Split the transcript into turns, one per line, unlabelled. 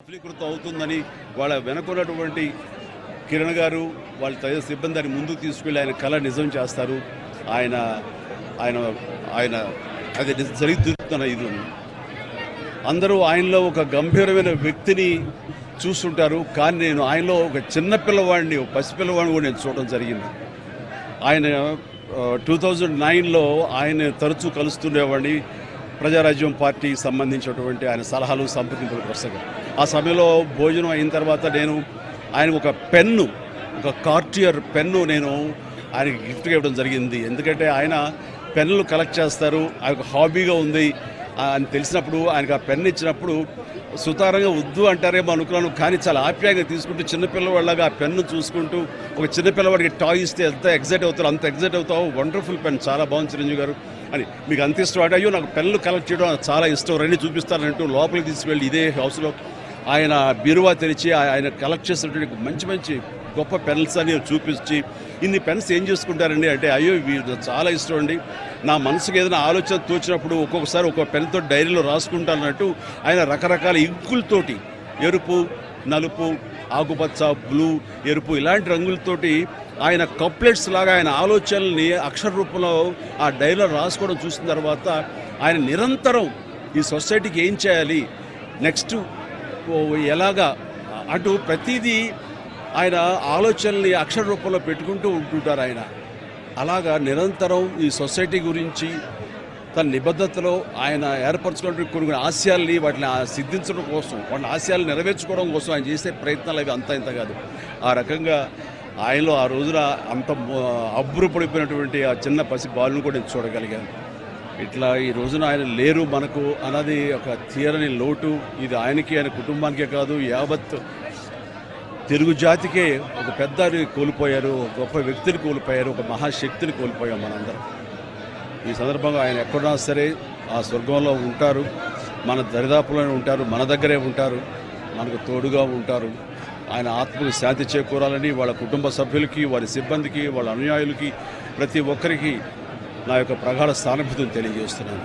సఫలీకృతం అవుతుందని వాళ్ళ వెనకున్నటువంటి కిరణ్ గారు వాళ్ళ తదితర సిబ్బందిని ముందుకు తీసుకెళ్లి ఆయన కళ నిజం చేస్తారు. ఆయన ఆయన ఆయన అది జరుగుతున్న ఇది అందరూ ఆయనలో ఒక గంభీరమైన వ్యక్తిని చూస్తుంటారు. కానీ నేను ఆయనలో ఒక చిన్న పిల్లవాడిని, ఒక పసిపిల్లవాడిని కూడా నేను చూడడం జరిగింది. ఆయన 2009లో ఆయన తరచూ కలుస్తుండేవాడిని. ప్రజారాజ్యం పార్టీకి సంబంధించినటువంటి ఆయన సలహాలు సంప్రదింపుల వరుసగా. ఆ సమయంలో భోజనం అయిన తర్వాత నేను ఆయనకు ఒక పెన్ను, ఒక కార్టియర్ పెన్ను నేను ఆయనకి గిఫ్ట్గా ఇవ్వడం జరిగింది. ఎందుకంటే ఆయన పెన్నులు కలెక్ట్ చేస్తారు, ఆయనకు హాబీగా ఉంది అని తెలిసినప్పుడు ఆయనకు ఆ పెన్ను ఇచ్చినప్పుడు సుతారంగా వద్దు అంటారేమో అనుకున్నాను. కానీ చాలా ఆప్యాయంగా తీసుకుంటూ చిన్నపిల్లవాళ్ళగా ఆ పెన్ను చూసుకుంటూ, ఒక చిన్నపిల్లవాడికి టాయ్ ఇస్తే ఎంత ఎగ్జైట్ అవుతారో అంత ఎగ్జైట్ అవుతావు. వండర్ఫుల్ పెన్, చాలా బాగుంది చిరంజీవి గారు అని. మీకు అంత ఇష్టం అంటే, అయ్యో నాకు పెన్నులు కలెక్ట్ చేయడం చాలా ఇష్టం, రండి చూపిస్తానంటూ లోపలికి తీసుకువెళ్ళి ఇదే హౌస్లో ఆయన బీరువా తెరిచి ఆయన కలెక్ట్ చేసినటువంటి మంచి మంచి గొప్ప పెన్స్ అని చూపించి, ఇన్ని పెన్స్ ఏం చేసుకుంటారండి అంటే, అయ్యో ఇవి చాలా ఇష్టం అండి, నా మనసుకు ఏదైనా ఆలోచన తోచినప్పుడు ఒక్కొక్కసారి ఒక్కొక్క పెన్తో డైరీలో రాసుకుంటానన్నట్టు ఆయన రకరకాల ఇంకులతోటి, ఎరుపు, నలుపు, ఆకుపచ్చ, బ్లూ, ఎరుపు ఇలాంటి రంగులతోటి ఆయన కప్లెట్స్ లాగా ఆయన ఆలోచనల్ని అక్షర రూపంలో ఆ డైరీలో రాసుకోవడం చూసిన తర్వాత ఆయన నిరంతరం ఈ సొసైటీకి ఏం చేయాలి, నెక్స్ట్ ఎలాగా అటు ప్రతిదీ ఆయన ఆలోచనల్ని అక్షర రూపంలో పెట్టుకుంటూ ఉంటుంటారు. ఆయన అలాగా నిరంతరం ఈ సొసైటీ గురించి తన నిబద్ధతలో ఆయన ఏర్పరచుకున్న కొన్ని ఆశయాల్ని వాటిని సిద్ధించడం కోసం, వాళ్ళ ఆశయాలు నెరవేర్చుకోవడం కోసం ఆయన చేసే ప్రయత్నాలు అవి అంత ఇంత కాదు. ఆ రకంగా ఆయనలో ఆ రోజున అంత అబ్బురపడిపోయినటువంటి ఆ చిన్న పసి బాలును కూడా నేను చూడగలిగాను. ఇట్లా ఈ రోజున ఆయన లేరు మనకు అన్నది ఒక తీరని లోటు. ఇది ఆయనకి, ఆయన కుటుంబానికే కాదు, యావత్ తెలుగు జాతికే ఒక పెద్దని కోల్పోయారు, ఒక గొప్ప వ్యక్తిని కోల్పోయారు, ఒక మహాశక్తిని కోల్పోయాం మనందరం. ఈ సందర్భంగా ఆయన ఎక్కడున్నా సరే ఆ స్వర్గంలో ఉంటారు, మన దరిదాపులోనే ఉంటారు, మన దగ్గరే ఉంటారు, మనకు తోడుగా ఉంటారు. ఆయన ఆత్మకు శాంతి చేకూరాలని వాళ్ళ కుటుంబ సభ్యులకి, వారి సిబ్బందికి, వాళ్ళ అనుయాయులకి, ప్రతి ఒక్కరికి నా యొక్క ప్రగాఢ సానుభూతిని తెలియజేస్తున్నాను.